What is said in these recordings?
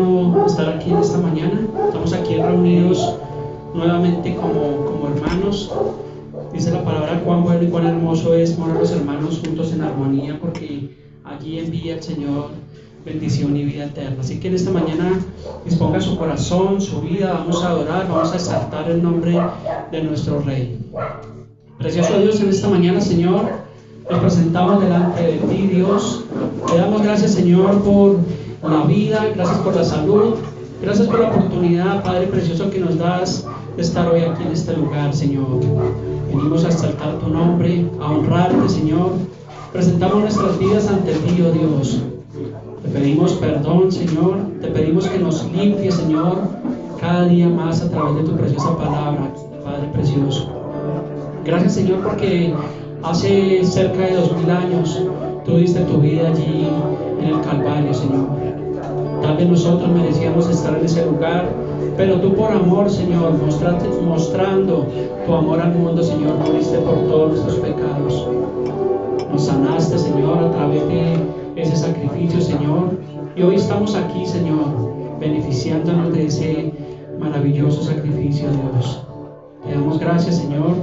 bueno estar aquí en esta mañana. Estamos aquí reunidos nuevamente como hermanos. Dice la palabra cuán bueno y cuán hermoso es morar los hermanos juntos en armonía, porque allí envía el Señor bendición y vida eterna. Así que en esta mañana disponga su corazón, su vida, vamos a adorar, vamos a exaltar el nombre de nuestro Rey. Precioso Dios, en esta mañana, Señor, nos presentamos delante de ti, Dios. Te damos gracias, Señor, por la vida, gracias por la salud, gracias por la oportunidad, Padre precioso, que nos das de estar hoy aquí en este lugar, Señor. Venimos a exaltar tu nombre, a honrarte, Señor. Presentamos nuestras vidas ante ti, oh Dios. Te pedimos perdón, Señor. Te pedimos que nos limpies, Señor, cada día más a través de tu preciosa palabra, Padre precioso. Gracias, Señor, porque hace cerca de 2000 años tú diste tu vida allí en el Calvario, Señor. Tal vez nosotros merecíamos estar en ese lugar, pero tú por amor, Señor, mostrando tu amor al mundo, Señor, moriste por todos nuestros pecados. Nos sanaste, Señor, a través de ese sacrificio, Señor. Y hoy estamos aquí, Señor, beneficiándonos de ese maravilloso sacrificio, Dios. Te damos gracias, Señor.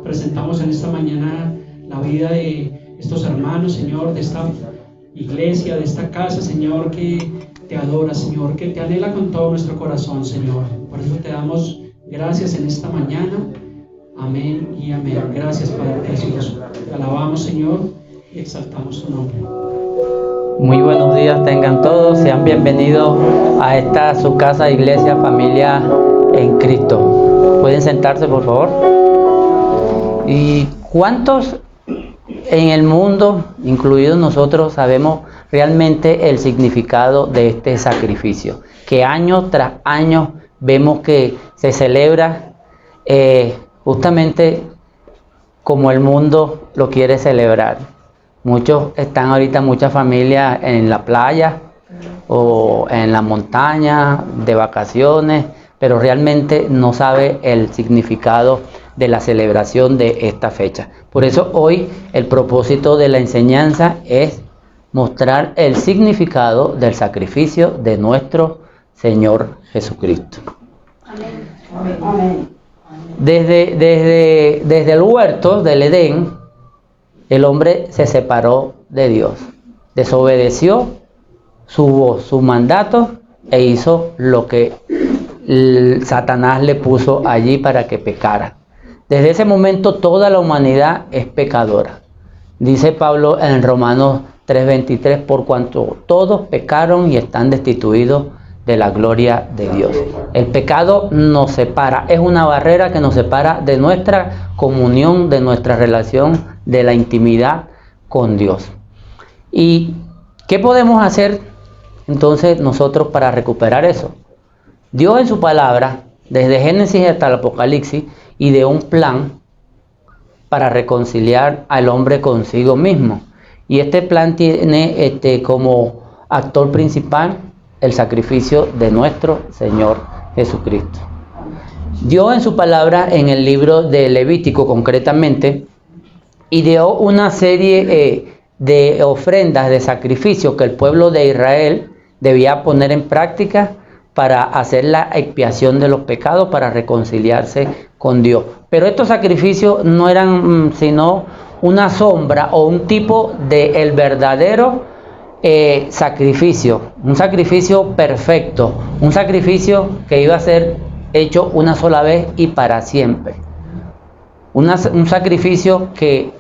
Presentamos en esta mañana la vida de estos hermanos, Señor, de esta iglesia, de esta casa, Señor, que te adora, Señor, que te anhela con todo nuestro corazón, Señor. Por eso te damos gracias en esta mañana. Amén y amén. Gracias, Padre precioso. Te alabamos, Señor, y exaltamos tu nombre. Muy buenos días tengan todos. Sean bienvenidos a esta su casa, iglesia, familia en Cristo. ¿Pueden sentarse, por favor? ¿Y cuántos en el mundo, incluidos nosotros, sabemos realmente el significado de este sacrificio? Que año tras año vemos que se celebra justamente como el mundo lo quiere celebrar. Muchos están ahorita, muchas familias en la playa o en la montaña de vacaciones, pero realmente no sabe el significado de la celebración de esta fecha. Por eso hoy el propósito de la enseñanza es mostrar el significado del sacrificio de nuestro Señor Jesucristo. Amén. Amén. Desde el huerto del Edén, el hombre se separó de Dios, desobedeció su voz, su mandato, e hizo lo que Satanás le puso allí para que pecara. Desde ese momento toda la humanidad es pecadora. Dice Pablo en Romanos 3:23, por cuanto todos pecaron y están destituidos de la gloria de Dios. El pecado nos separa, es una barrera que nos separa de nuestra comunión, de nuestra relación, de la intimidad con Dios. ¿Y qué podemos hacer entonces nosotros para recuperar eso? Dios en su palabra, desde Génesis hasta el Apocalipsis, ideó un plan para reconciliar al hombre consigo mismo. Y este plan tiene como actor principal el sacrificio de nuestro Señor Jesucristo. Dios en su palabra, en el libro de Levítico concretamente, ideó una serie de ofrendas, de sacrificios que el pueblo de Israel debía poner en práctica para hacer la expiación de los pecados, para reconciliarse con Dios. Pero estos sacrificios no eran sino una sombra o un tipo del verdadero sacrificio, un sacrificio perfecto, un sacrificio que iba a ser hecho una sola vez y para siempre. Un sacrificio que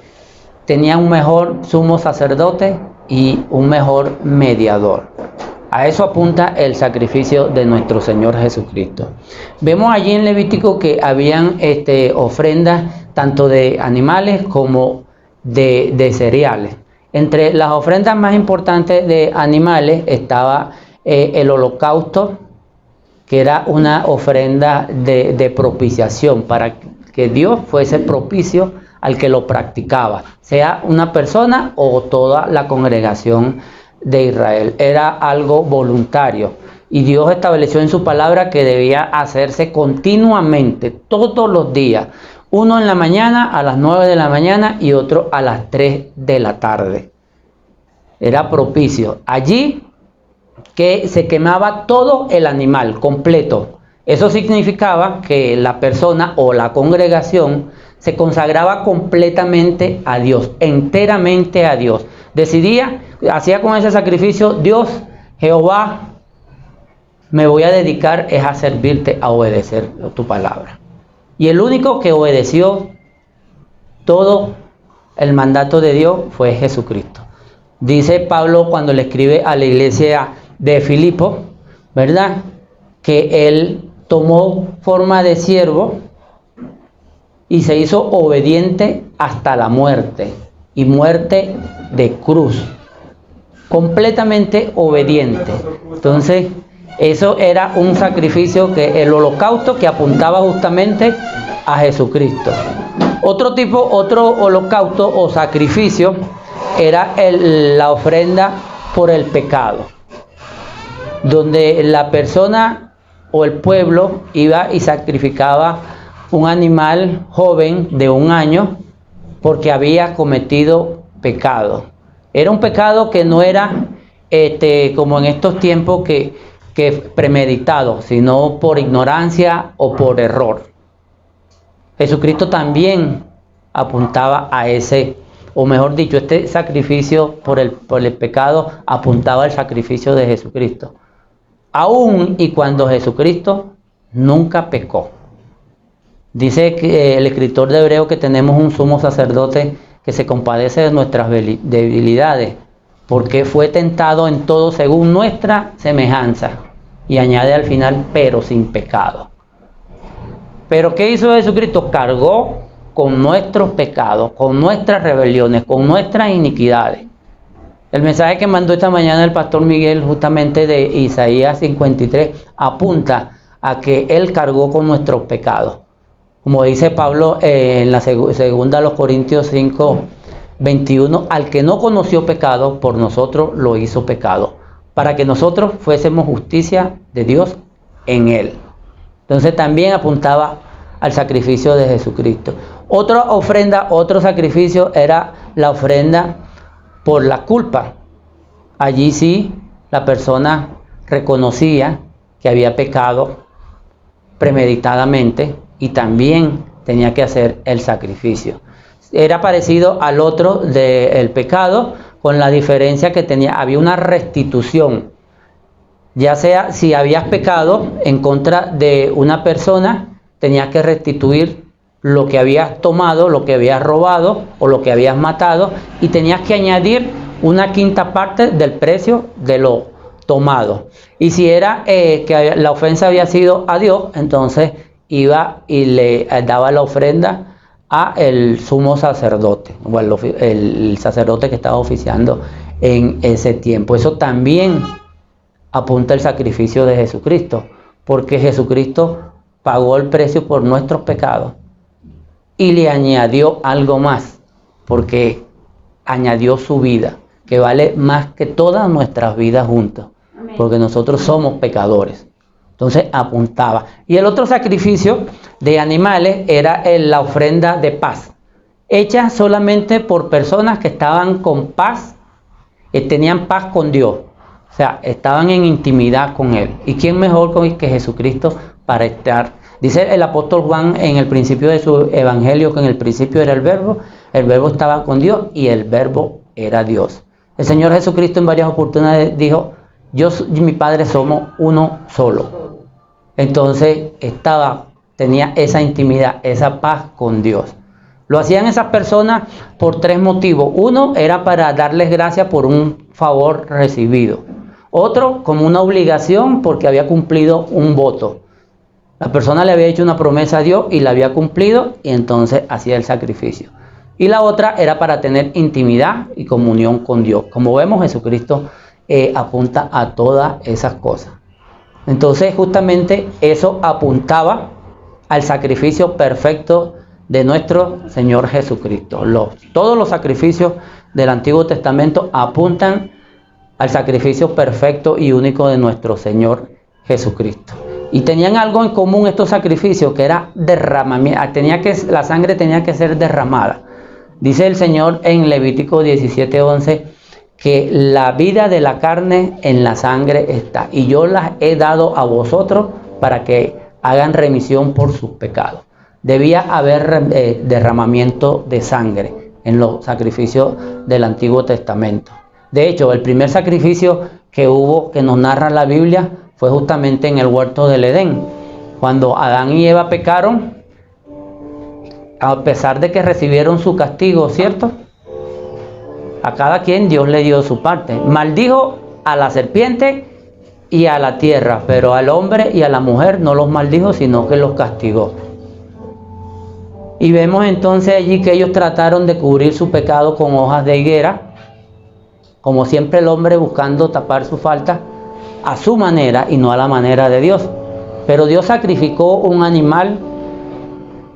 tenía un mejor sumo sacerdote y un mejor mediador. A eso apunta el sacrificio de nuestro Señor Jesucristo. Vemos allí en Levítico que habían ofrendas tanto de animales como de cereales. Entre las ofrendas más importantes de animales estaba el holocausto, que era una ofrenda de propiciación, para que Dios fuese propicio al que lo practicaba, sea una persona o toda la congregación de Israel. Era algo voluntario y Dios estableció en su palabra que debía hacerse continuamente, todos los días, uno en la mañana a las 9 de la mañana y otro a las 3 de la tarde. Era propicio. Allí que se quemaba todo el animal completo. Eso significaba que la persona o la congregación se consagraba completamente a Dios, enteramente a Dios. Decidía, hacía con ese sacrificio: Dios, Jehová, me voy a dedicar es a servirte, a obedecer tu palabra. Y el único que obedeció todo el mandato de Dios fue Jesucristo. Dice Pablo cuando le escribe a la iglesia de Filipo, ¿verdad?, que él tomó forma de siervo y se hizo obediente hasta la muerte, y muerte de cruz, completamente obediente. Entonces, eso era un sacrificio, que el holocausto, que apuntaba justamente a Jesucristo. Otro holocausto o sacrificio era la ofrenda por el pecado, donde la persona o el pueblo iba y sacrificaba un animal joven de 1 año porque había cometido pecado. Era un pecado que no era como en estos tiempos que premeditado, sino por ignorancia o por error. Jesucristo también apuntaba a ese, o mejor dicho, este sacrificio por el pecado apuntaba al sacrificio de Jesucristo, aún y cuando Jesucristo nunca pecó. Dice que el escritor de Hebreo que tenemos un sumo sacerdote que se compadece de nuestras debilidades, porque fue tentado en todo según nuestra semejanza, y añade al final, pero sin pecado. Pero ¿qué hizo Jesucristo? Cargó con nuestros pecados, con nuestras rebeliones, con nuestras iniquidades. El mensaje que mandó esta mañana el pastor Miguel, justamente de Isaías 53, apunta a que Él cargó con nuestros pecados. Como dice Pablo en la segunda a los Corintios 5, 21, al que no conoció pecado, por nosotros lo hizo pecado, para que nosotros fuésemos justicia de Dios en Él. Entonces también apuntaba al sacrificio de Jesucristo. Otra ofrenda, otro sacrificio era la ofrenda por la culpa. Allí sí la persona reconocía que había pecado premeditadamente y también tenía que hacer el sacrificio. Era parecido al otro del pecado, con la diferencia que había una restitución. Ya sea si habías pecado en contra de una persona, tenías que restituir lo que habías tomado, lo que habías robado o lo que habías matado, y tenías que añadir una quinta parte del precio de lo tomado. Y si era que la ofensa había sido a Dios, entonces iba y le daba la ofrenda a el sumo sacerdote, o el sacerdote que estaba oficiando en ese tiempo. Eso también apunta el sacrificio de Jesucristo, porque Jesucristo pagó el precio por nuestros pecados y le añadió algo más, porque añadió su vida, que vale más que todas nuestras vidas juntas, porque nosotros somos pecadores. Entonces apuntaba. Y el otro sacrificio de animales era la ofrenda de paz, hecha solamente por personas que estaban con paz, tenían paz con Dios. O sea, estaban en intimidad con Él. ¿Y quién mejor que Jesucristo para estar? Dice el apóstol Juan en el principio de su evangelio que en el principio era el verbo estaba con Dios y el verbo era Dios. El Señor Jesucristo en varias oportunidades dijo: yo y mi Padre somos uno solo. Entonces tenía esa intimidad, esa paz con Dios. Lo hacían esas personas por 3 motivos. Uno era para darles gracias por un favor recibido. Otro, como una obligación, porque había cumplido un voto. La persona le había hecho una promesa a Dios y la había cumplido, y entonces hacía el sacrificio. Y la otra era para tener intimidad y comunión con Dios. Como vemos, Jesucristo apunta a todas esas cosas. Entonces, justamente eso apuntaba al sacrificio perfecto de nuestro Señor Jesucristo. Todos los sacrificios del Antiguo Testamento apuntan al sacrificio perfecto y único de nuestro Señor Jesucristo. Y tenían algo en común estos sacrificios, que era derramamiento. La sangre tenía que ser derramada. Dice el Señor en Levítico 17:11 que la vida de la carne en la sangre está, y yo las he dado a vosotros para que hagan remisión por sus pecados. Debía haber derramamiento de sangre en los sacrificios del Antiguo Testamento. De hecho, el primer sacrificio que hubo, que nos narra la Biblia, fue justamente en el huerto del Edén. Cuando Adán y Eva pecaron, a pesar de que recibieron su castigo, ¿cierto? A cada quien Dios le dio su parte. Maldijo a la serpiente y a la tierra, pero al hombre y a la mujer no los maldijo, sino que los castigó. Y vemos entonces allí que ellos trataron de cubrir su pecado con hojas de higuera, como siempre el hombre buscando tapar su falta a su manera y no a la manera de Dios. Pero Dios sacrificó un animal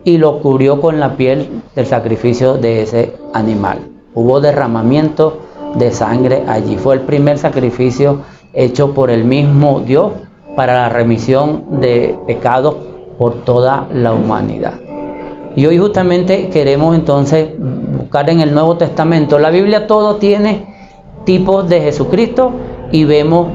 y lo cubrió con la piel del sacrificio de ese animal. Hubo derramamiento de sangre allí. Fue el primer sacrificio hecho por el mismo Dios para la remisión de pecados por toda la humanidad. Y hoy justamente queremos entonces buscar en el Nuevo Testamento. La Biblia todo tiene tipos de Jesucristo y vemos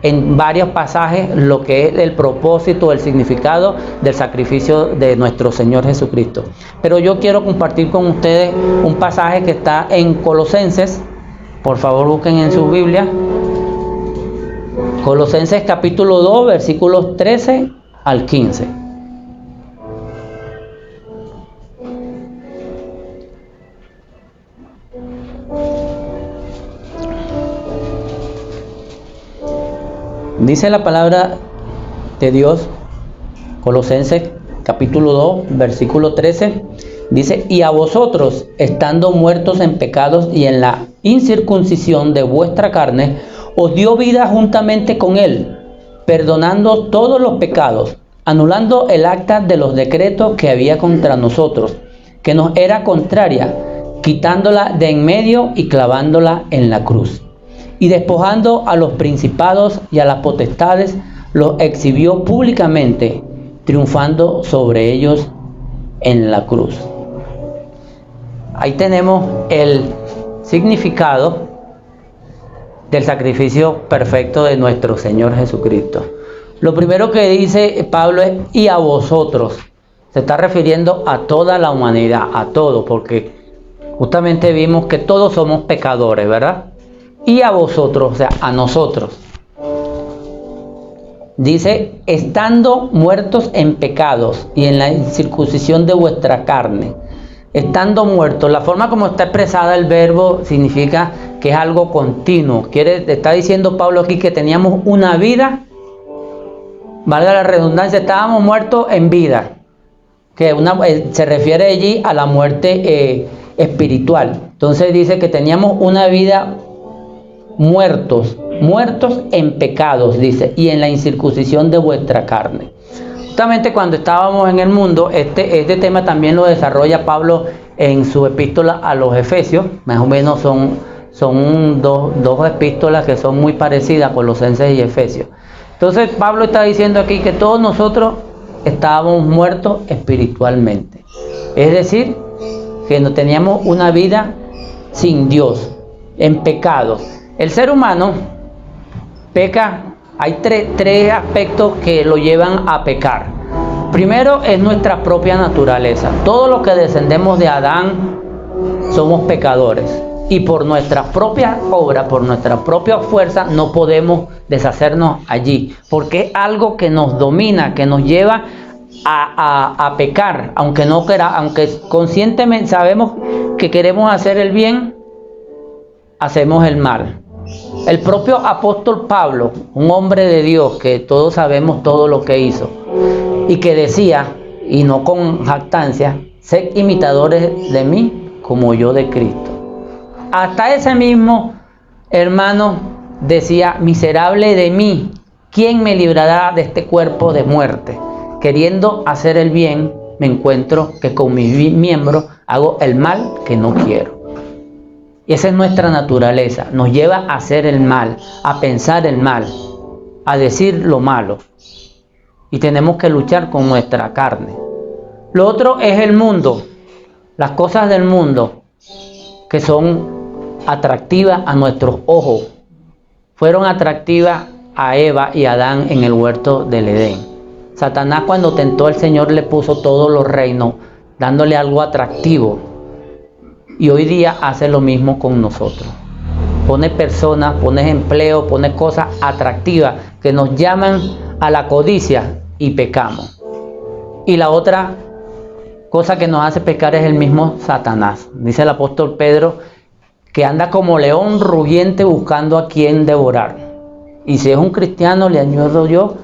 en varios pasajes lo que es el propósito, el significado del sacrificio de nuestro Señor Jesucristo. Pero yo quiero compartir con ustedes un pasaje que está en Colosenses. Por favor, busquen en su Biblia. Colosenses capítulo 2, versículos 13 al 15. Dice la palabra de Dios, Colosenses capítulo 2, versículo 13, dice: y a vosotros, estando muertos en pecados y en la incircuncisión de vuestra carne, os dio vida juntamente con él, perdonando todos los pecados, anulando el acta de los decretos que había contra nosotros, que nos era contraria, quitándola de en medio y clavándola en la cruz. Y despojando a los principados y a las potestades, los exhibió públicamente, triunfando sobre ellos en la cruz. Ahí tenemos el significado del sacrificio perfecto de nuestro Señor Jesucristo. Lo primero que dice Pablo es: y a vosotros. Se está refiriendo a toda la humanidad, a todo, porque justamente vimos que todos somos pecadores, ¿verdad? Y a vosotros, o sea, a nosotros. Dice: estando muertos en pecados y en la incircuncisión de vuestra carne. Estando muertos, la forma como está expresada el verbo significa que es algo continuo. Está diciendo Pablo aquí que teníamos una vida, valga la redundancia, estábamos muertos en vida. Que se refiere allí a la muerte espiritual. Entonces dice que teníamos una vida muertos en pecados, dice, y en la incircuncisión de vuestra carne. Justamente cuando estábamos en el mundo, este tema también lo desarrolla Pablo en su epístola a los Efesios. Más o menos son dos epístolas que son muy parecidas, Colosenses y Efesios. Entonces Pablo está diciendo aquí que todos nosotros estábamos muertos espiritualmente. Es decir, que no teníamos una vida sin Dios, en pecado. El ser humano peca. Hay tres aspectos que lo llevan a pecar. Primero es nuestra propia naturaleza. Todo lo que descendemos de Adán somos pecadores. Y por nuestra propia obra, por nuestra propia fuerza, no podemos deshacernos allí. Porque es algo que nos domina, que nos lleva a pecar. Aunque conscientemente sabemos que queremos hacer el bien, hacemos el mal. El propio apóstol Pablo, un hombre de Dios que todos sabemos todo lo que hizo, y que decía, y no con jactancia: sed imitadores de mí como yo de Cristo. Hasta ese mismo hermano decía: miserable de mí, ¿quién me librará de este cuerpo de muerte? Queriendo hacer el bien, me encuentro que con mis miembros hago el mal que no quiero. Y esa es nuestra naturaleza, nos lleva a hacer el mal, a pensar el mal, a decir lo malo. Y tenemos que luchar con nuestra carne. Lo otro es el mundo, las cosas del mundo, que son atractivas a nuestros ojos. Fueron atractivas a Eva y a Adán en el huerto del Edén. Satanás, cuando tentó al Señor, le puso todos los reinos, dándole algo atractivo. Y hoy día hace lo mismo con nosotros. Pone personas, pone empleo, pone cosas atractivas que nos llaman a la codicia y pecamos. Y la otra cosa que nos hace pecar es el mismo Satanás. Dice el apóstol Pedro que anda como león rugiente buscando a quien devorar. Y si es un cristiano, le añado yo,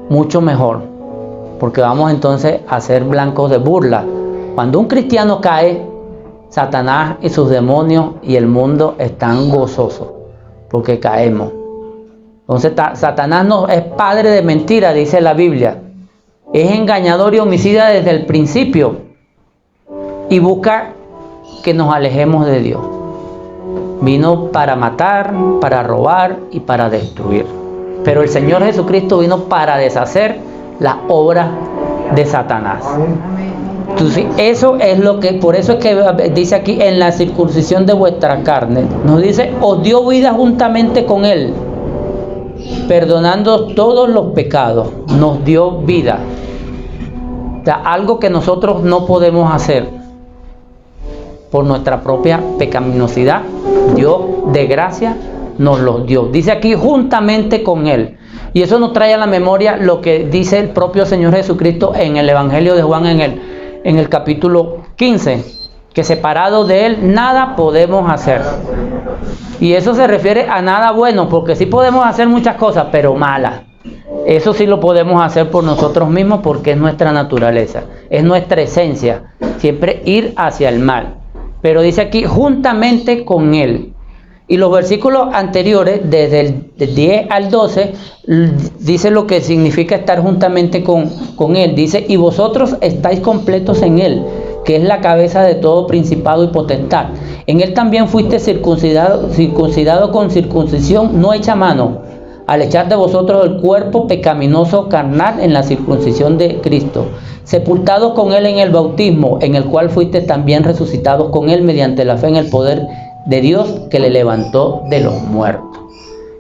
mucho mejor, porque vamos entonces a ser blancos de burla. Cuando un cristiano cae, Satanás y sus demonios y el mundo están gozosos, porque caemos. Entonces Satanás no es padre de mentira, dice la Biblia. Es engañador y homicida desde el principio y busca que nos alejemos de Dios. Vino para matar, para robar y para destruir. Pero el Señor Jesucristo vino para deshacer la obra de Satanás. Entonces, eso es lo que, por eso es que dice aquí, en la circuncisión de vuestra carne, nos dice, os dio vida juntamente con Él, perdonando todos los pecados. Nos dio vida. O sea, algo que nosotros no podemos hacer por nuestra propia pecaminosidad. Dios de gracia nos los dio. Dice aquí, juntamente con Él. Y eso nos trae a la memoria lo que dice el propio Señor Jesucristo en el Evangelio de Juan en el capítulo 15, que separado de Él nada podemos hacer. Y eso se refiere a nada bueno, porque sí podemos hacer muchas cosas, pero malas. Eso sí lo podemos hacer por nosotros mismos, porque es nuestra naturaleza, es nuestra esencia, siempre ir hacia el mal. Pero dice aquí, juntamente con Él. Y los versículos anteriores, desde el 10 al 12, dice lo que significa estar juntamente con Él. Dice, y vosotros estáis completos en Él, que es la cabeza de todo principado y potestad. En Él también fuiste circuncidado con circuncisión no hecha a mano, al echar de vosotros el cuerpo pecaminoso carnal en la circuncisión de Cristo, sepultados con Él en el bautismo, en el cual fuiste también resucitados con Él mediante la fe en el poder de Dios que le levantó de los muertos.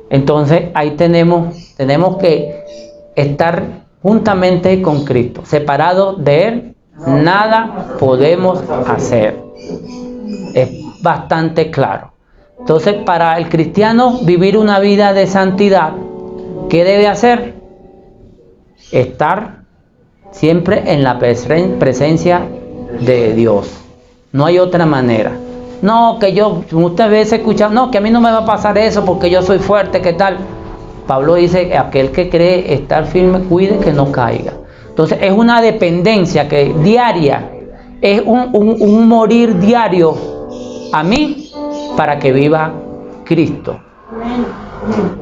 Entonces ahí tenemos que estar juntamente con Cristo. Separados de Él, nada podemos hacer. Es bastante claro. Entonces, para el cristiano vivir una vida de santidad, ¿qué debe hacer? Estar siempre en la presencia de Dios. No hay otra manera. No, que yo, muchas veces he escuchado, no, que a mí no me va a pasar eso porque yo soy fuerte, ¿qué tal? Pablo dice, aquel que cree estar firme, cuide que no caiga. Entonces es una dependencia que diaria, es un morir diario a mí para que viva Cristo.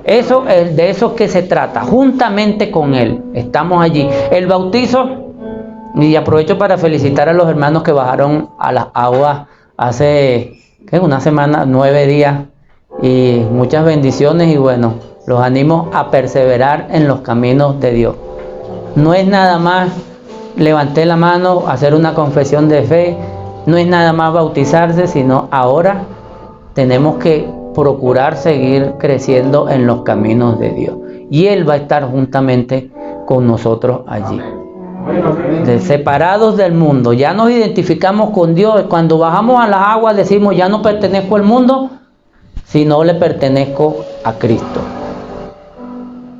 Eso es de eso que se trata, juntamente con Él, estamos allí. El bautizo, y aprovecho para felicitar a los hermanos que bajaron a las aguas hace una semana, 9 días, y muchas bendiciones, y bueno, los animo a perseverar en los caminos de Dios. No es nada más levantar la mano, hacer una confesión de fe, no es nada más bautizarse, sino ahora tenemos que procurar seguir creciendo en los caminos de Dios, y Él va a estar juntamente con nosotros allí. Separados del mundo, ya nos identificamos con Dios. Cuando bajamos a las aguas decimos, ya no pertenezco al mundo, sino le pertenezco a Cristo.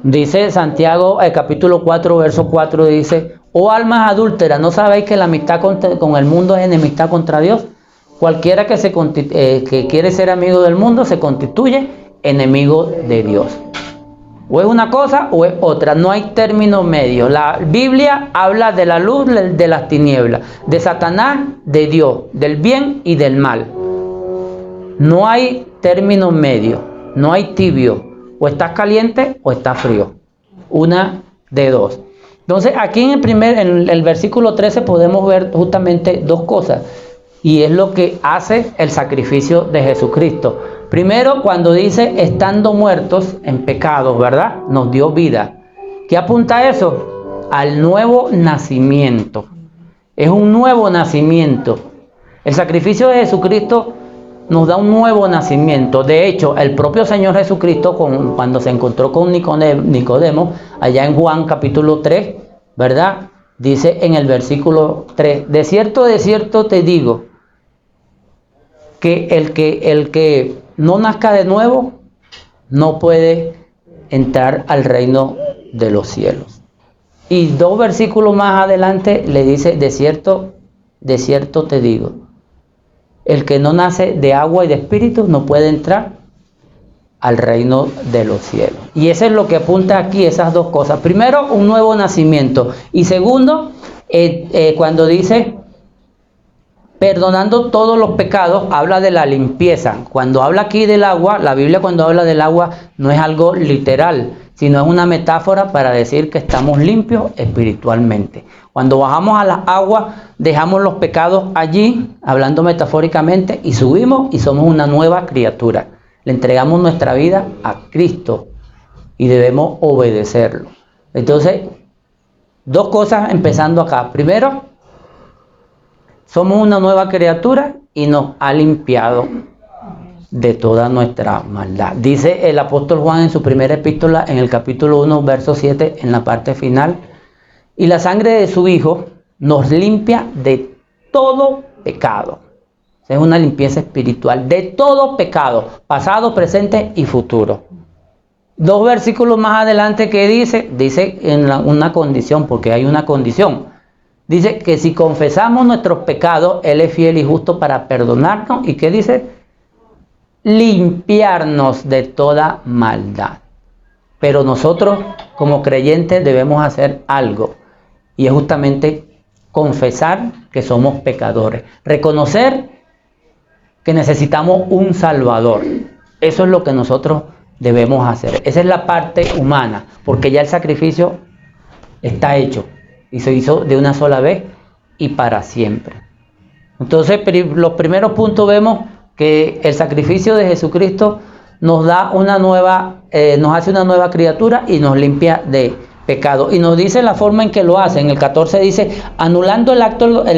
Dice Santiago, el capítulo 4, verso 4, dice, oh almas adúlteras, ¿no sabéis que la amistad con el mundo es enemistad contra Dios? Cualquiera que quiere ser amigo del mundo se constituye enemigo de Dios. O es una cosa o es otra, no hay término medio. La Biblia habla de la luz, de las tinieblas, de Satanás, de Dios, del bien y del mal. No hay término medio, no hay tibio. O estás caliente o estás frío. Una de dos. Entonces aquí en el versículo 13 podemos ver justamente dos cosas. Y es lo que hace el sacrificio de Jesucristo. Primero, cuando dice, estando muertos en pecados, ¿verdad? Nos dio vida. ¿Qué apunta a eso? Al nuevo nacimiento. Es un nuevo nacimiento. El sacrificio de Jesucristo nos da un nuevo nacimiento. De hecho, el propio Señor Jesucristo, cuando se encontró con Nicodemo, allá en Juan capítulo 3, ¿verdad? Dice en el versículo 3, de cierto te digo, que el que no nazca de nuevo, no puede entrar al reino de los cielos. Y 2 versículos más adelante le dice, de cierto te digo, el que no nace de agua y de espíritu no puede entrar al reino de los cielos. Y eso es lo que apunta aquí, esas dos cosas. Primero, un nuevo nacimiento. Y segundo, cuando dice, perdonando todos los pecados, habla de la limpieza. Cuando habla aquí del agua, la Biblia cuando habla del agua no es algo literal, sino es una metáfora para decir que estamos limpios espiritualmente. Cuando bajamos a las aguas, dejamos los pecados allí, hablando metafóricamente, y subimos y somos una nueva criatura. Le entregamos nuestra vida a Cristo y debemos obedecerlo. Entonces, dos cosas empezando acá. Primero, somos una nueva criatura y nos ha limpiado de toda nuestra maldad. Dice el apóstol Juan en su primera epístola, en el capítulo 1, verso 7, en la parte final, y la sangre de su Hijo nos limpia de todo pecado. Es una limpieza espiritual, de todo pecado, pasado, presente y futuro. 2 versículos más adelante que dice en una condición, porque hay una condición. Dice que si confesamos nuestros pecados, Él es fiel y justo para perdonarnos. ¿Y qué dice? Limpiarnos de toda maldad. Pero nosotros, como creyentes, debemos hacer algo. Y es justamente confesar que somos pecadores. Reconocer que necesitamos un Salvador. Eso es lo que nosotros debemos hacer. Esa es la parte humana, porque ya el sacrificio está hecho. Y se hizo de una sola vez y para siempre. Entonces, los primeros puntos vemos que el sacrificio de Jesucristo nos da nos hace una nueva criatura y nos limpia de pecado. Y nos dice la forma en que lo hace. En el 14 dice, anulando el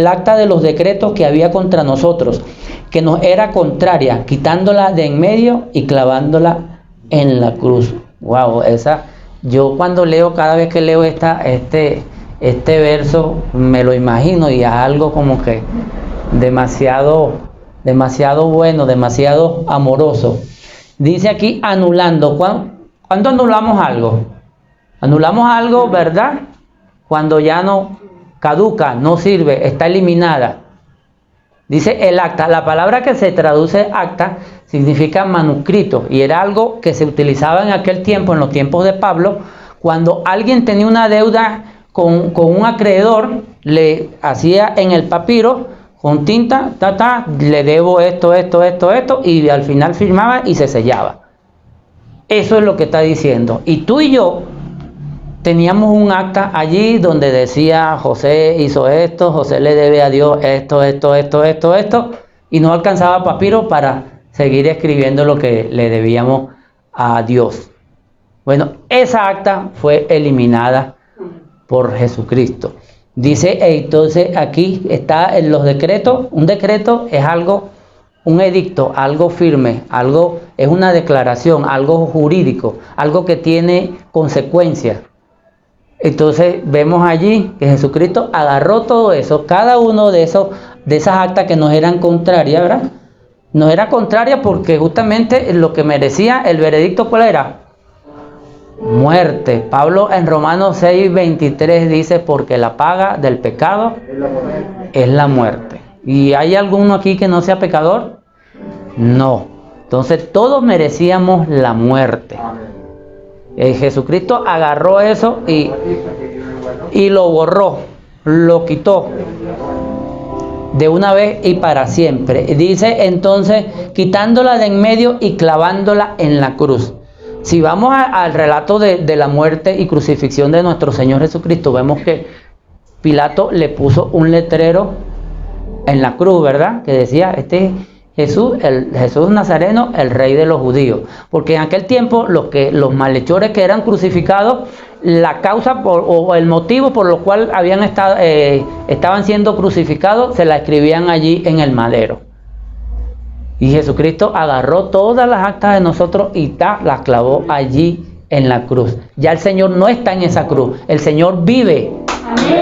acta de los decretos que había contra nosotros, que nos era contraria, quitándola de en medio y clavándola en la cruz. Wow, yo cuando leo, cada vez que leo este verso, me lo imagino y es algo como que demasiado bueno, demasiado amoroso. Dice aquí anulando. ¿Cuándo anulamos algo? Anulamos algo, ¿verdad? Cuando ya no caduca, no sirve, está eliminada. Dice el acta. La palabra que se traduce acta significa manuscrito y era algo que se utilizaba en aquel tiempo, en los tiempos de Pablo, cuando alguien tenía una deuda con un acreedor, le hacía en el papiro con tinta, le debo esto, y al final firmaba y se sellaba. Eso es lo que está diciendo. Y tú y yo teníamos un acta allí donde decía José hizo esto, José le debe a Dios esto, y no alcanzaba papiro para seguir escribiendo lo que le debíamos a Dios. Bueno, esa acta fue eliminada por Jesucristo. Dice, entonces aquí está en los decretos. Un decreto es algo, un edicto, algo firme, es una declaración, algo jurídico, algo que tiene consecuencias. Entonces vemos allí que Jesucristo agarró todo eso, cada uno de esas actas que nos eran contrarias, ¿verdad? Nos era contraria porque justamente lo que merecía el veredicto, ¿cuál era? Muerte. Pablo en Romanos 6:23 dice, porque la paga del pecado es la muerte. ¿Y hay alguno aquí que no sea pecador? No. Entonces todos merecíamos la muerte. Jesucristo agarró eso y lo borró, lo quitó de una vez y para siempre. Dice entonces, quitándola de en medio y clavándola en la cruz. Si vamos al relato de la muerte y crucifixión de nuestro Señor Jesucristo, vemos que Pilato le puso un letrero en la cruz, ¿verdad? Que decía, Jesús Nazareno, el rey de los judíos. Porque en aquel tiempo los malhechores que eran crucificados, la causa o el motivo por lo cual estaban siendo crucificados, se la escribían allí en el madero. Y Jesucristo agarró todas las actas de nosotros y las clavó allí en la cruz. Ya el Señor no está en esa cruz, el Señor vive. Amén.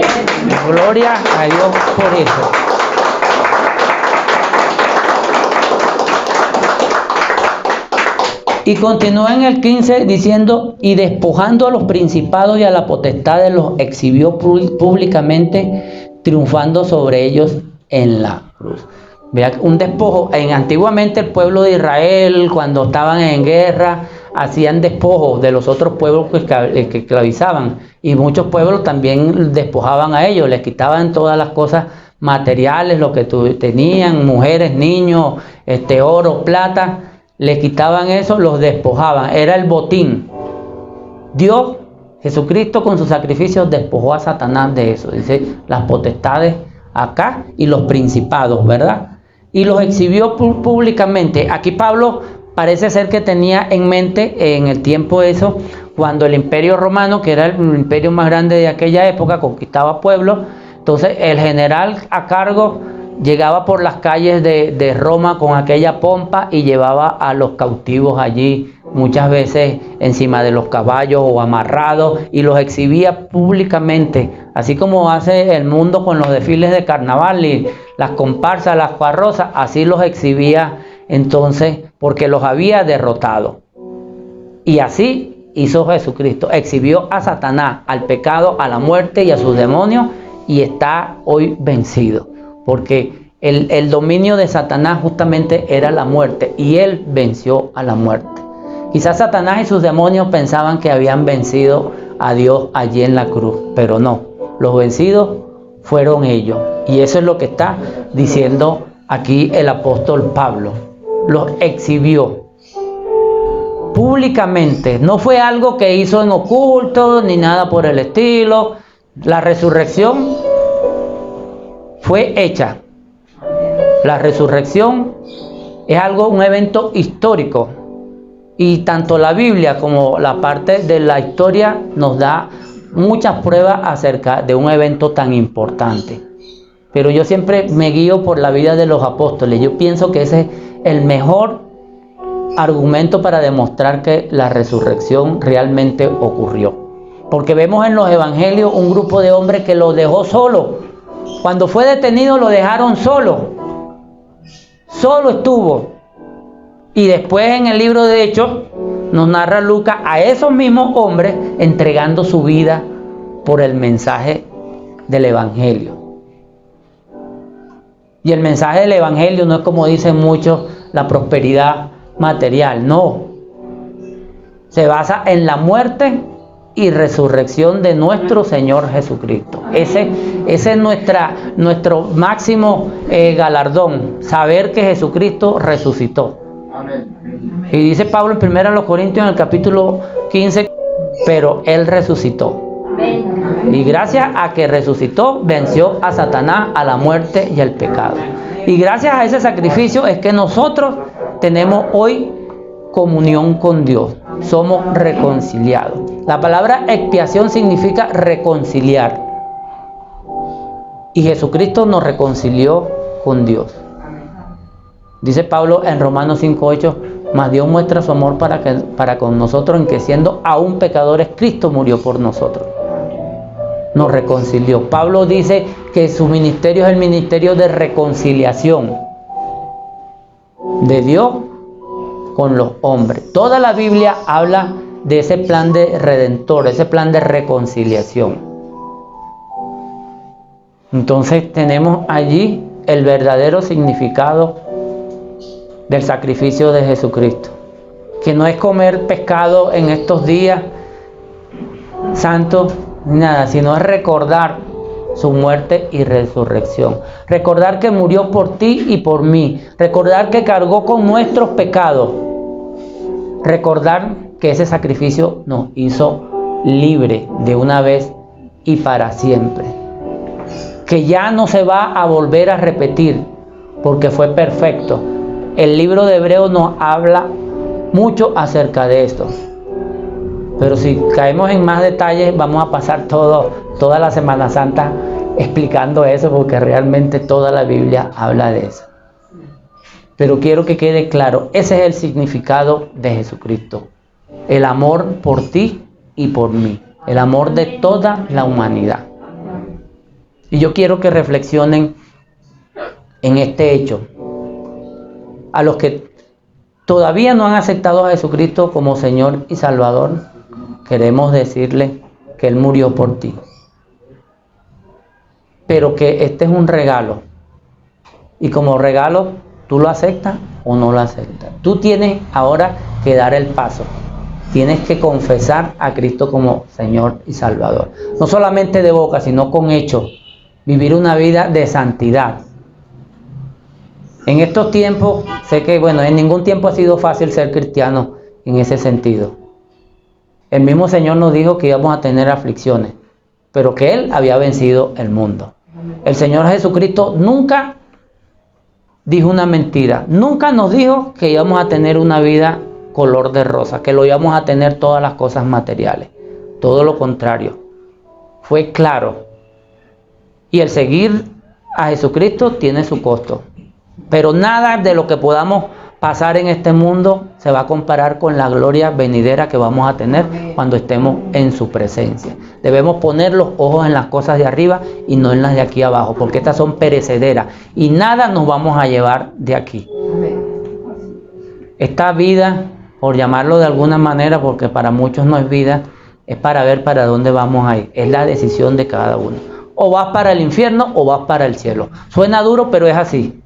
Gloria a Dios por eso. Y continúa en el 15 diciendo, y despojando a los principados y a la potestad los exhibió públicamente, triunfando sobre ellos en la cruz. Vea, un despojo. Antiguamente el pueblo de Israel, cuando estaban en guerra, hacían despojos de los otros pueblos que esclavizaban. Y muchos pueblos también despojaban a ellos, les quitaban todas las cosas materiales, lo que tenían, mujeres, niños, oro, plata. Les quitaban eso, los despojaban, era el botín. Dios, Jesucristo con sus sacrificios despojó a Satanás de eso, dice las potestades acá y los principados, ¿verdad? Y los exhibió públicamente. Aquí Pablo parece ser que tenía en mente en el tiempo eso, cuando el imperio romano, que era el imperio más grande de aquella época, conquistaba pueblos. Entonces el general a cargo llegaba por las calles de Roma con aquella pompa y llevaba a los cautivos allí, muchas veces encima de los caballos o amarrados, y los exhibía públicamente, así como hace el mundo con los desfiles de carnaval y las comparsas, las carrozas, así los exhibía entonces, porque los había derrotado. Y así hizo Jesucristo, exhibió a Satanás, al pecado, a la muerte y a sus demonios, y está hoy vencido. Porque el dominio de Satanás justamente era la muerte, y él venció a la muerte. Quizás Satanás y sus demonios pensaban que habían vencido a Dios allí en la cruz, pero no, los vencidos fueron ellos. Y eso es lo que está diciendo aquí el apóstol Pablo. Los exhibió públicamente, no fue algo que hizo en oculto ni nada por el estilo. La resurrección fue hecha. La resurrección es un evento histórico, y tanto la Biblia como la parte de la historia nos da muchas pruebas acerca de un evento tan importante. Pero yo siempre me guío por la vida de los apóstoles. Yo pienso que ese es el mejor argumento para demostrar que la resurrección realmente ocurrió. Porque vemos en los evangelios un grupo de hombres que lo dejó solo. Cuando fue detenido lo dejaron solo estuvo. Y después en el libro de Hechos nos narra Lucas a esos mismos hombres entregando su vida por el mensaje del evangelio. Y el mensaje del evangelio no es, como dicen muchos, la prosperidad material, no. Se basa en la muerte y resurrección de nuestro Señor Jesucristo. Ese es nuestro máximo galardón, saber que Jesucristo resucitó. Amén. Y dice Pablo en 1 Corintios en el capítulo 15, pero Él resucitó. Amén. Y gracias a que resucitó, venció a Satanás, a la muerte y al pecado. Y gracias a ese sacrificio es que nosotros tenemos hoy comunión con Dios. Somos reconciliados. La palabra expiación significa reconciliar. Y Jesucristo nos reconcilió con Dios. Dice Pablo en Romanos 5:8, mas Dios muestra su amor para con nosotros en que siendo aún pecadores, Cristo murió por nosotros. Nos reconcilió. Pablo dice que su ministerio es el ministerio de reconciliación de Dios con los hombres. Toda la Biblia habla de ese plan de redentor, ese plan de reconciliación. Entonces tenemos allí el verdadero significado del sacrificio de Jesucristo, que no es comer pescado en estos días santos, nada, sino es recordar su muerte y resurrección. Recordar que murió por ti y por mí. Recordar que cargó con nuestros pecados. Recordar que ese sacrificio nos hizo libre de una vez y para siempre. Que ya no se va a volver a repetir porque fue perfecto. El libro de Hebreos nos habla mucho acerca de esto. Pero si caemos en más detalles, vamos a pasar toda la Semana Santa explicando eso, porque realmente toda la Biblia habla de eso. Pero quiero que quede claro, ese es el significado de Jesucristo. El amor por ti y por mí. El amor de toda la humanidad. Y yo quiero que reflexionen en este hecho. A los que todavía no han aceptado a Jesucristo como Señor y Salvador, queremos decirle que Él murió por ti. Pero que este es un regalo. Y como regalo, ¿tú lo aceptas o no lo aceptas? Tú tienes ahora que dar el paso. Tienes que confesar a Cristo como Señor y Salvador. No solamente de boca, sino con hechos. Vivir una vida de santidad. En estos tiempos, sé que, en ningún tiempo ha sido fácil ser cristiano en ese sentido. El mismo Señor nos dijo que íbamos a tener aflicciones, pero que Él había vencido el mundo. El Señor Jesucristo nunca dijo una mentira. Nunca nos dijo que íbamos a tener una vida color de rosa, que lo íbamos a tener todas las cosas materiales. Todo lo contrario. Fue claro. Y el seguir a Jesucristo tiene su costo. Pero nada de lo que podamos pasar en este mundo se va a comparar con la gloria venidera que vamos a tener cuando estemos en su presencia. Debemos poner los ojos en las cosas de arriba y no en las de aquí abajo, porque estas son perecederas y nada nos vamos a llevar de aquí. Esta vida, por llamarlo de alguna manera, porque para muchos no es vida, es para ver para dónde vamos a ir. Es la decisión de cada uno. O vas para el infierno o vas para el cielo. Suena duro, pero es así.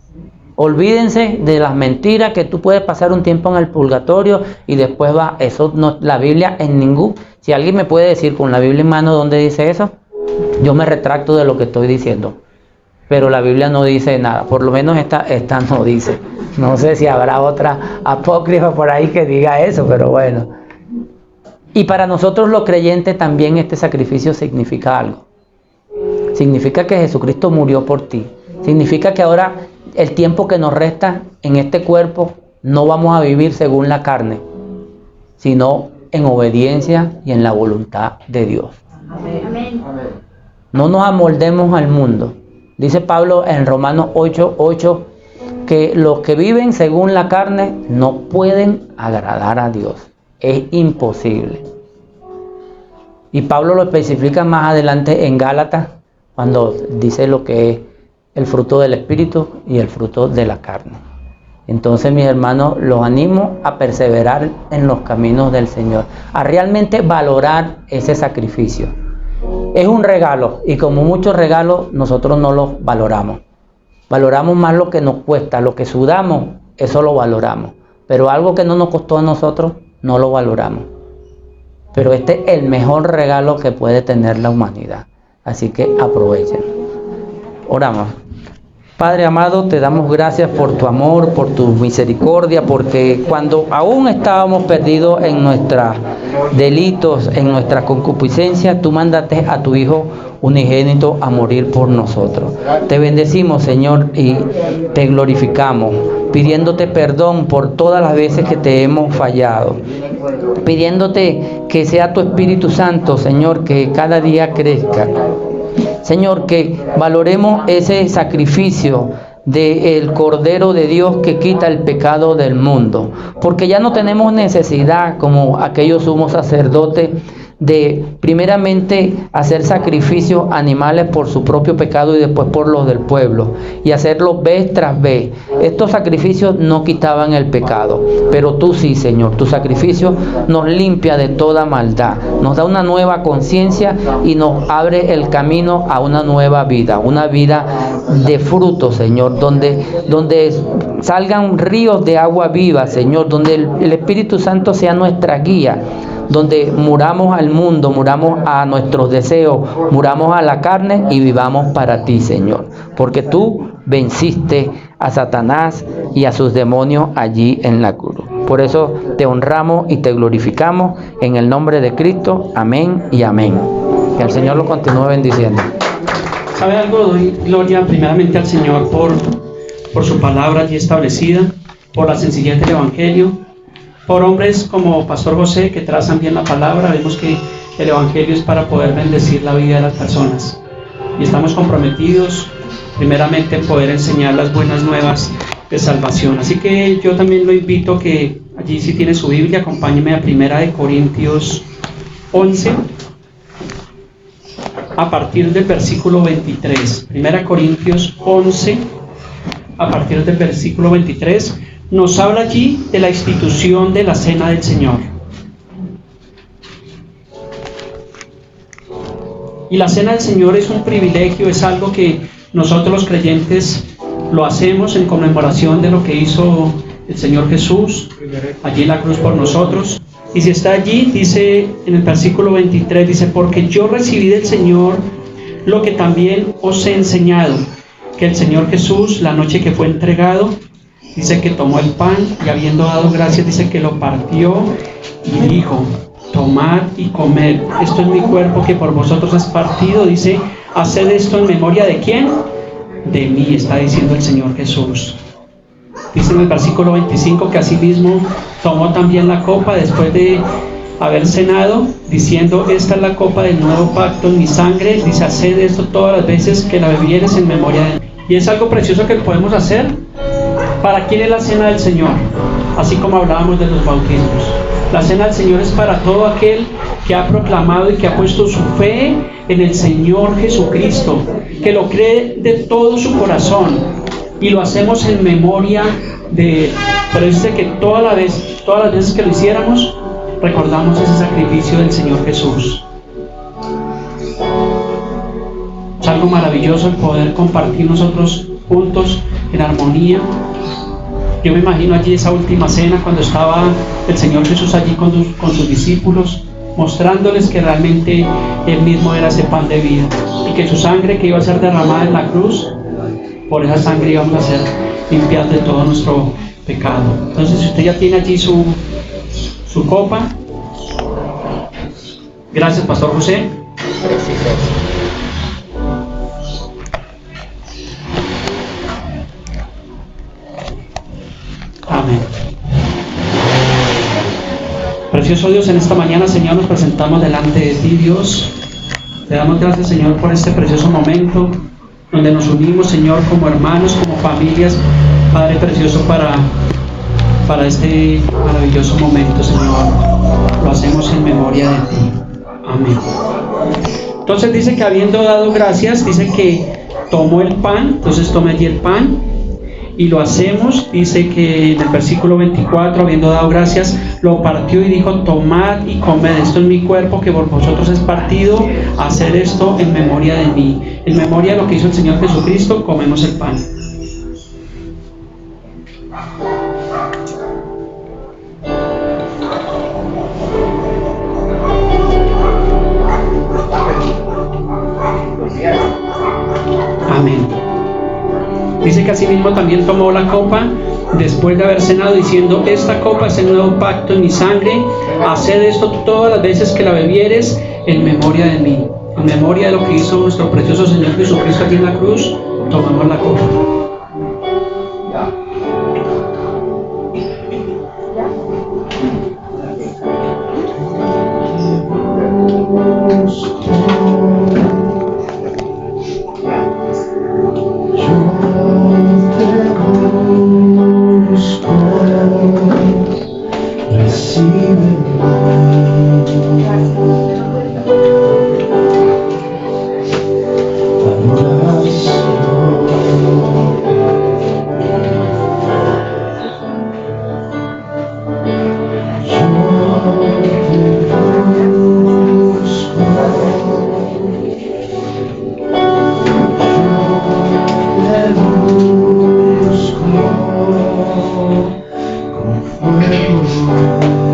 Olvídense de las mentiras que tú puedes pasar un tiempo en el purgatorio y después va. Eso no, la Biblia en ningún. Si alguien me puede decir con la Biblia en mano dónde dice eso, yo me retracto de lo que estoy diciendo. Pero la Biblia no dice nada. Por lo menos esta no dice. No sé si habrá otra apócrifa por ahí que diga eso, pero bueno. Y para nosotros los creyentes también este sacrificio significa algo. Significa que Jesucristo murió por ti. Significa que ahora el tiempo que nos resta en este cuerpo no vamos a vivir según la carne, sino en obediencia y en la voluntad de Dios. Amén. No nos amoldemos al mundo. Dice Pablo en Romanos 8:8 que los que viven según la carne no pueden agradar a Dios. Es imposible. Y Pablo lo especifica más adelante en Gálatas, cuando dice lo que es el fruto del Espíritu y el fruto de la carne. Entonces, mis hermanos, los animo a perseverar en los caminos del Señor, a realmente valorar ese sacrificio. Es un regalo y como muchos regalos, nosotros no los valoramos. Valoramos más lo que nos cuesta, lo que sudamos, eso lo valoramos. Pero algo que no nos costó a nosotros, no lo valoramos. Pero este es el mejor regalo que puede tener la humanidad. Así que aprovechen. Oramos. Padre amado, te damos gracias por tu amor, por tu misericordia, porque cuando aún estábamos perdidos en nuestros delitos, en nuestra concupiscencia, tú mandaste a tu Hijo unigénito a morir por nosotros. Te bendecimos, Señor, y te glorificamos, pidiéndote perdón por todas las veces que te hemos fallado, pidiéndote que sea tu Espíritu Santo, Señor, que cada día crezca. Señor, que valoremos ese sacrificio del Cordero de Dios que quita el pecado del mundo, porque ya no tenemos necesidad, como aquellos sumos sacerdotes, de primeramente hacer sacrificios animales por su propio pecado y después por los del pueblo, y hacerlo vez tras vez. Estos sacrificios no quitaban el pecado, pero tú sí, Señor. Tu sacrificio nos limpia de toda maldad, nos da una nueva conciencia y nos abre el camino a una nueva vida, una vida de fruto, Señor, donde salgan ríos de agua viva, Señor, donde el Espíritu Santo sea nuestra guía, donde muramos al mundo, muramos a nuestros deseos, muramos a la carne y vivamos para ti, Señor. Porque tú venciste a Satanás y a sus demonios allí en la cruz. Por eso te honramos y te glorificamos en el nombre de Cristo. Amén y amén. Que el Señor lo continúe bendiciendo. ¿Sabe algo? Doy gloria primeramente al Señor por su palabra allí establecida, por la sencillez del Evangelio, por hombres como Pastor José que trazan bien la palabra. Vemos que el Evangelio es para poder bendecir la vida de las personas y estamos comprometidos primeramente en poder enseñar las buenas nuevas de salvación. Así que yo también lo invito que allí, si tiene su Biblia, acompáñeme a 1 Corintios 11, a partir del versículo 23. 1 Corintios 11, a partir del versículo 23, nos habla allí de la institución de la Cena del Señor. Y la Cena del Señor es un privilegio, es algo que nosotros los creyentes lo hacemos en conmemoración de lo que hizo el Señor Jesús allí en la cruz por nosotros. Y si está allí, dice en el versículo 23, dice: porque yo recibí del Señor lo que también os he enseñado, que el Señor Jesús, la noche que fue entregado, dice que tomó el pan y habiendo dado gracias, dice que lo partió y dijo: tomad y comed, esto es mi cuerpo que por vosotros es partido. Dice: haced esto en memoria ¿de quién? De mí, está diciendo el Señor Jesús. Dice en el versículo 25 que asimismo tomó también la copa después de haber cenado, diciendo: esta es la copa del nuevo pacto en mi sangre. Dice: haced esto todas las veces que la bebieres en memoria de mí. Y es algo precioso que podemos hacer. ¿Para quién es la cena del Señor? Así como hablábamos de los bautismos. La cena del Señor es para todo aquel que ha proclamado y que ha puesto su fe en el Señor Jesucristo, que lo cree de todo su corazón, y lo hacemos en memoria de Él. Pero dice que todas las veces que lo hiciéramos, recordamos ese sacrificio del Señor Jesús. Es algo maravilloso el poder compartir nosotros juntos en armonía. Yo me imagino allí esa última cena cuando estaba el Señor Jesús allí con sus discípulos, mostrándoles que realmente Él mismo era ese pan de vida y que su sangre que iba a ser derramada en la cruz, por esa sangre íbamos a ser limpiados de todo nuestro pecado. Entonces, si usted ya tiene allí su copa, gracias, Pastor José. Amén. Precioso Dios, en esta mañana, Señor, nos presentamos delante de ti, Dios. Te damos gracias, Señor, por este precioso momento donde nos unimos, Señor, como hermanos, como familias, Padre precioso, para este maravilloso momento, Señor. Lo hacemos en memoria de ti. Amén. Entonces dice que habiendo dado gracias, dice que tomó el pan. Entonces tome allí el pan y lo hacemos. Dice que en el versículo 24, habiendo dado gracias, lo partió y dijo: tomad y comed, esto es mi cuerpo que por vosotros es partido, hacer esto en memoria de mí. En memoria de lo que hizo el Señor Jesucristo, comemos el pan. Amén. Dice que asimismo también tomó la copa después de haber cenado, diciendo: esta copa es el nuevo pacto en mi sangre, haced esto todas las veces que la bebieres en memoria de mí. En memoria de lo que hizo nuestro precioso Señor Jesucristo aquí en la cruz, tomamos la copa. Con fuego